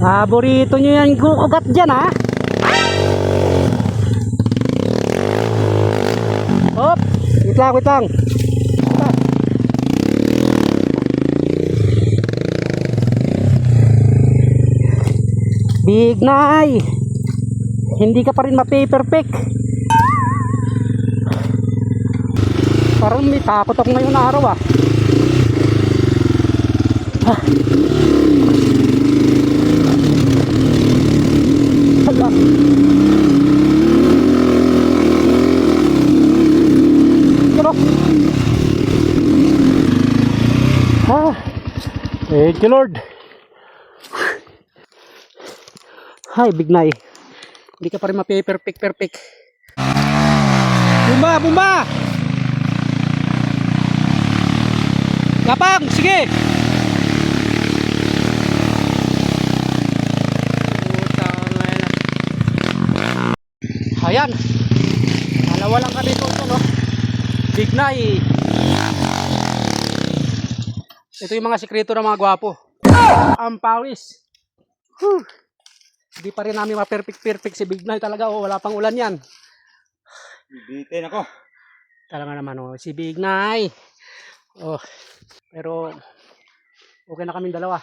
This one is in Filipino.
Paborito nyo yan ugat dyan, ha? Hop! Wait lang, wait lang. Big Nay! Hindi ka pa rin ma-paper pick. Parang may takot ako ngayon na araw, ah. Hala. Pero thank you Lord. Hi Big Nay. Hindi ka pa rin ma-paper pick. Bumba! Kapang, sige! Ayan. Dalawa lang kami dito, no? Big Nay. Ito yung mga sikreto ng mga gwapo. Ang pawis. Hindi pa rin namin ma-perfect si Big Nay talaga. Oh, wala pang ulan yan. Bibitin ako. Talaga naman, oh, si Big Nay. Oh, pero okay na kaming dalawa.